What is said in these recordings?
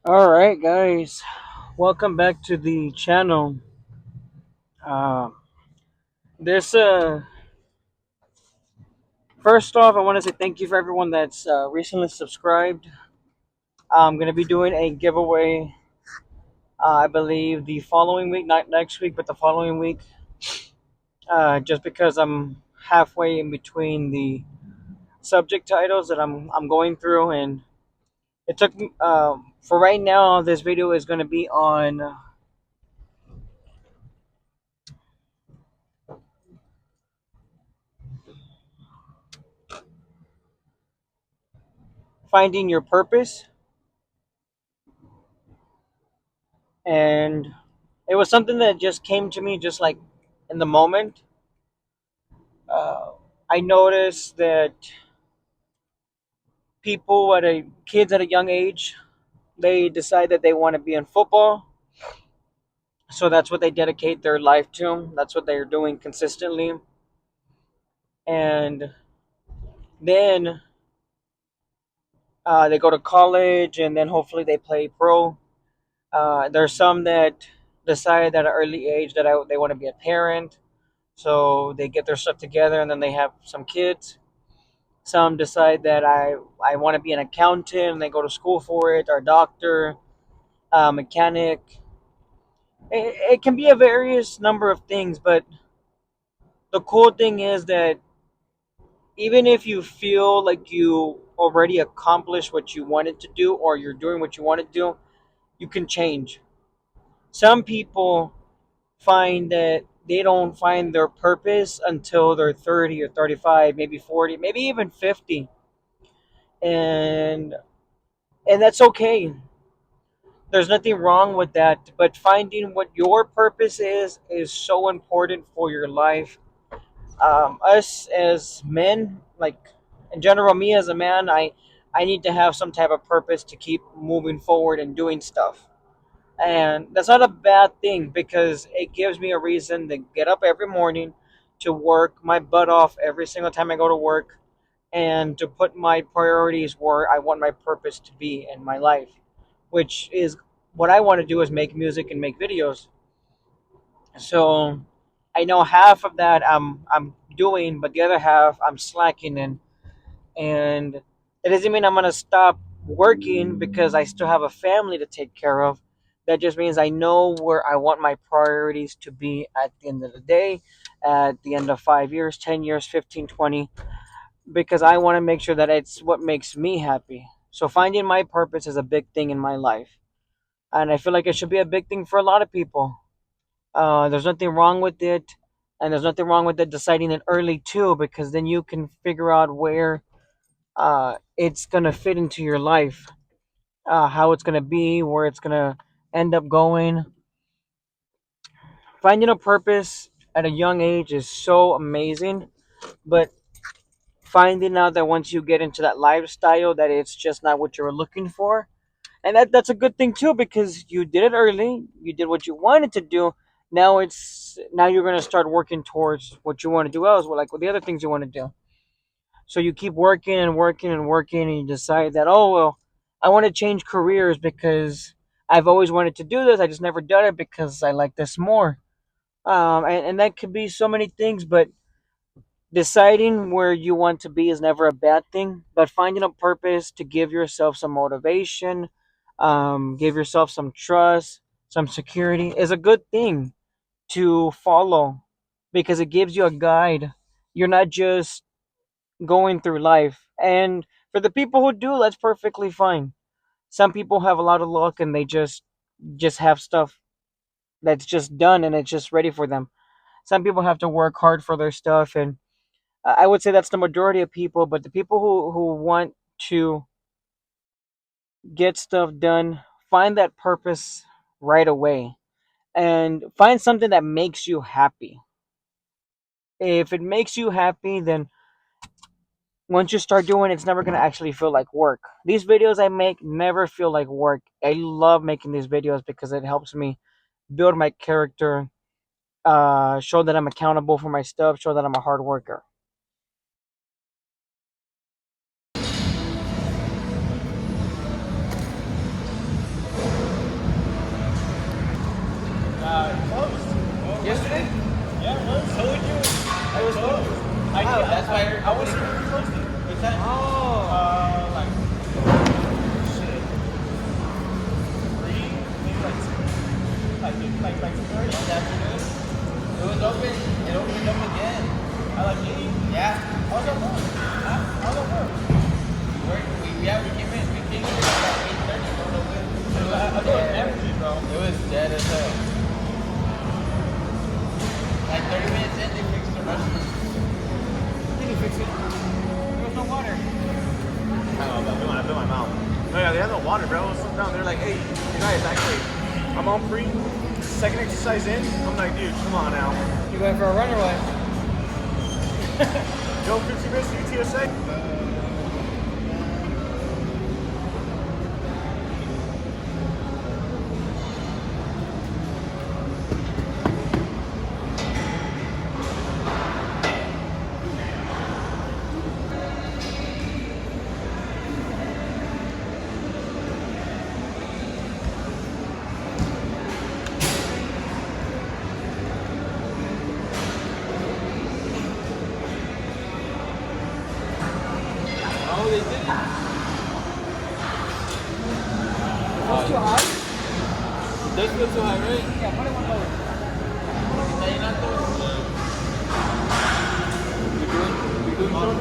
All right, guys, welcome back to the channel. Uh, this First off, I want to say thank you for everyone that's recently subscribed. I'm gonna be doing a giveaway. I believe the following week, not next week, but the following week. Just because I'm halfway in between the subject titles that I'm going through, and it took for right now. This video is gonna be on finding your purpose, and it was something that just came to me just like in the moment. uh, I noticed that people at a kids at a young age, they decide that they want to be in football, so that's what they dedicate their life to. That's what they're doing consistently, and then they go to college, and then hopefully they play pro. There's some that decide at an early age that they want to be a parent, so they get their stuff together and then they have some kids. Some decide that I want to be an accountant and they go to school for it, or a doctor, mechanic. It can be a various number of things, but the cool thing is that even if you feel like you already accomplished what you wanted to do or you're doing what you want to do, you can change. Some people find that they don't find their purpose until they're 30 or 35, maybe 40, maybe even 50. And that's okay. There's nothing wrong with that, but finding what your purpose is so important for your life. Us as men, like in general, me as a man, I need to have some type of purpose to keep moving forward and doing stuff. And that's not a bad thing because it gives me a reason to get up every morning, to work my butt off every single time I go to work, and to put my priorities where I want my purpose to be in my life, which is what I want to do is make music and make videos. So I know half of that I'm doing, but the other half I'm slacking in, and it doesn't mean I'm gonna stop working because I still have a family to take care of. That just means I know where I want my priorities to be at the end of the day, at the end of 5 years, 10 years, 15, 20, because I want to make sure that it's what makes me happy. So finding my purpose is a big thing in my life. And I feel like it should be a big thing for a lot of people. There's nothing wrong with it, and there's nothing wrong with it deciding it early too, because then you can figure out where it's gonna fit into your life, how it's gonna be, where it's gonna end up going. Finding a purpose at a young age is so amazing, but finding out that once you get into that lifestyle, that it's just not what you were looking for, and that's a good thing too because you did it early, you did what you wanted to do. Now you're going to start working towards what you want to do else, well, like with the other things you want to do. So you keep working and working and working, and you decide that, oh well, I want to change careers because I've always wanted to do this, I just never done it because I like this more. And that could be so many things, but deciding where you want to be is never a bad thing, but finding a purpose to give yourself some motivation, give yourself some trust, some security is a good thing to follow because it gives you a guide. You're not just going through life. And for the people who do, that's perfectly fine. Some people have a lot of luck and they just have stuff that's just done and it's just ready for them. Some people have to work hard for their stuff, and I would say that's the majority of people, but the people who want to get stuff done, find that purpose right away and find something that makes you happy. If it makes you happy, then once you start doing it, it's never going to actually feel like work. These videos I make never feel like work. I love making these videos because it helps me build my character, show that I'm accountable for my stuff, show that I'm a hard worker. Yesterday? Yeah, it was. Told you. I was close. That's why I was really close to you. What's that? Oh. Like, shit. Three, maybe like two. Like 2:30. This afternoon. It was open. It opened up again. I like 8. Yeah. I was at work. Huh? I was at work. We came in. We came in at like 8:30. It was open. I thought it was empty, bro. It was dead as hell. Like 30 minutes in, they fixed the restaurant. Did he fix it? There was no water. I feel my mouth. No, yeah, they had no water, bro. It was sitting down. They're like, hey, you guys, actually, I'm on pre. Second exercise in. I'm like, dude, come on now. You went for a run or what? Yo, 50 minutes to UTSA. Oh, they did it. It's too high? It does feel too high, right? Yeah, put it one lower. You're doing shoulder?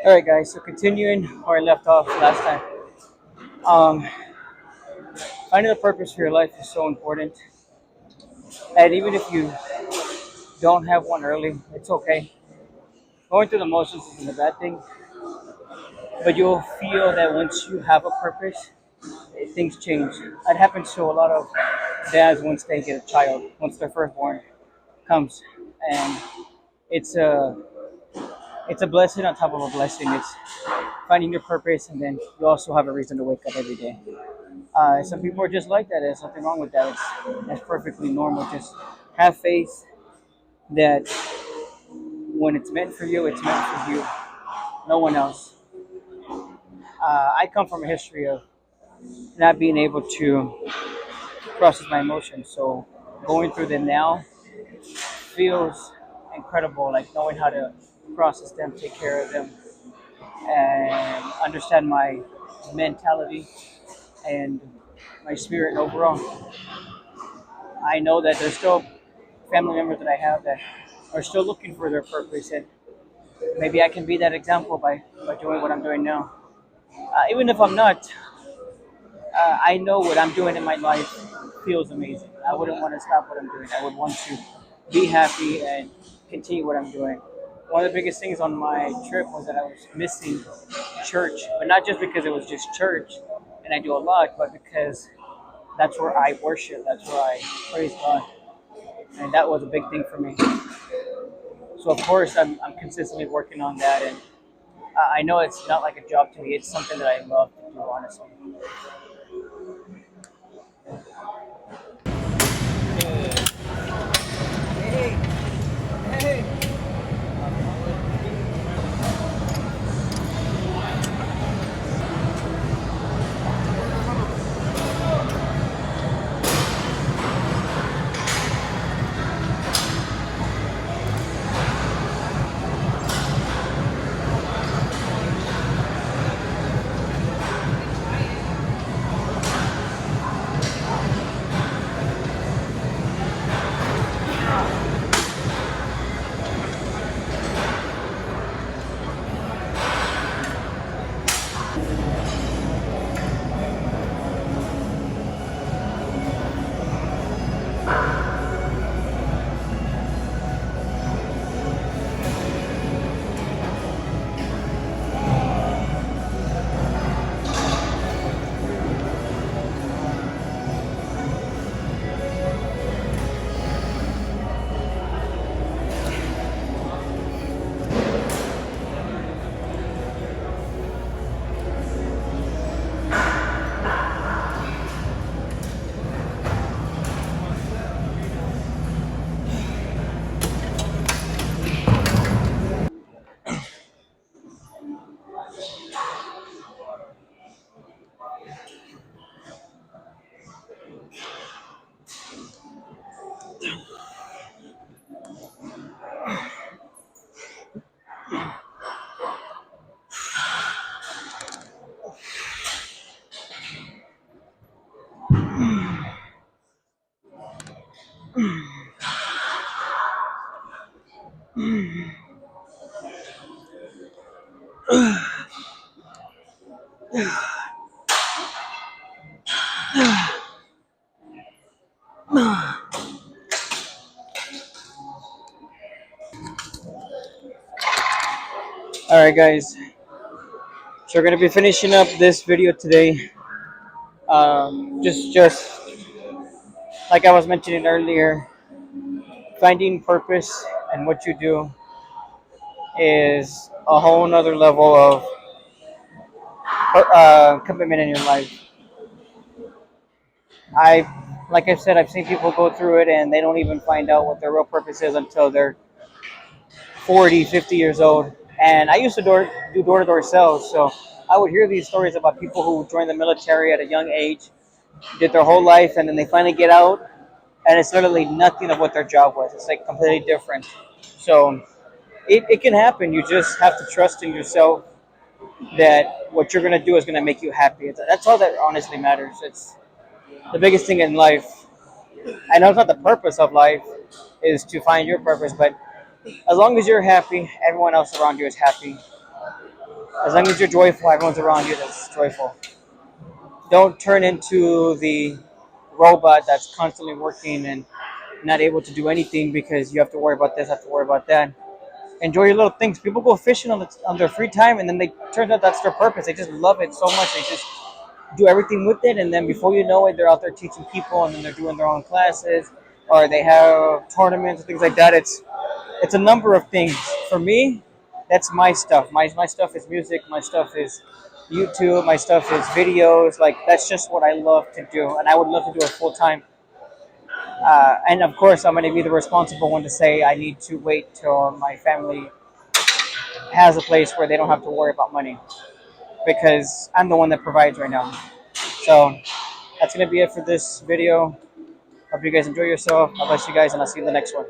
All right, guys. So continuing where I left off last time. Um, Finding a purpose for your life is so important, and even if you don't have one early, it's okay. Going through the motions isn't a bad thing, but you'll feel that once you have a purpose, things change. That happens to a lot of dads once they get a child, once their firstborn comes, and it's a it's a blessing on top of a blessing. It's finding your purpose, and then you also have a reason to wake up every day. Some people are just like that. There's nothing wrong with that. That's perfectly normal. Just have faith that when it's meant for you, it's meant for you. No one else. I come from a history of not being able to process my emotions, so going through them now feels incredible. Like knowing how to process them, take care of them, and understand my mentality and my spirit overall. I know that there's still family members that I have that are still looking for their purpose, and maybe I can be that example by doing what I'm doing now. Even if I'm not, I know what I'm doing in my life feels amazing. I wouldn't want to stop what I'm doing. I would want to be happy and continue what I'm doing. One of the biggest things on my trip was that I was missing church, but not just because it was just church and I do a lot, but because that's where I worship, that's where I praise God. And that was a big thing for me. So, of course, I'm consistently working on that. And I know it's not like a job to me, it's something that I love to do, honestly. Hey, hey. All right, guys. So we're gonna be finishing up this video today. Just like I was mentioning earlier, finding purpose and what you do is a whole nother level of commitment in your life. I, like I said, I've seen people go through it and they don't even find out what their real purpose is until they're 40, 50 years old. And I used to do door-to-door sales, so I would hear these stories about people who joined the military at a young age, did their whole life, and then they finally get out, and it's literally nothing of what their job was. It's like completely different. So it can happen. You just have to trust in yourself that what you're gonna do is gonna make you happy. That's all that honestly matters. It's the biggest thing in life. I know it's not the purpose of life is to find your purpose, but as long as you're happy, everyone else around you is happy. As long as you're joyful, everyone's around you that's joyful. Don't turn into the robot that's constantly working and not able to do anything because you have to worry about this, have to worry about that. Enjoy your little things. People go fishing on their free time, and then they turns out that's their purpose. They just love it so much. They just do everything with it, and then before you know it, they're out there teaching people, and then they're doing their own classes, or they have tournaments and things like that. It's a number of things. For me, that's my stuff. My stuff is music. My stuff is YouTube. My stuff is videos. Like that's just what I love to do, and I would love to do it full time. And of course, I'm going to be the responsible one to say I need to wait till my family has a place where they don't have to worry about money because I'm the one that provides right now. So that's going to be it for this video. Hope you guys enjoy yourself. God bless you guys, and I'll see you in the next one.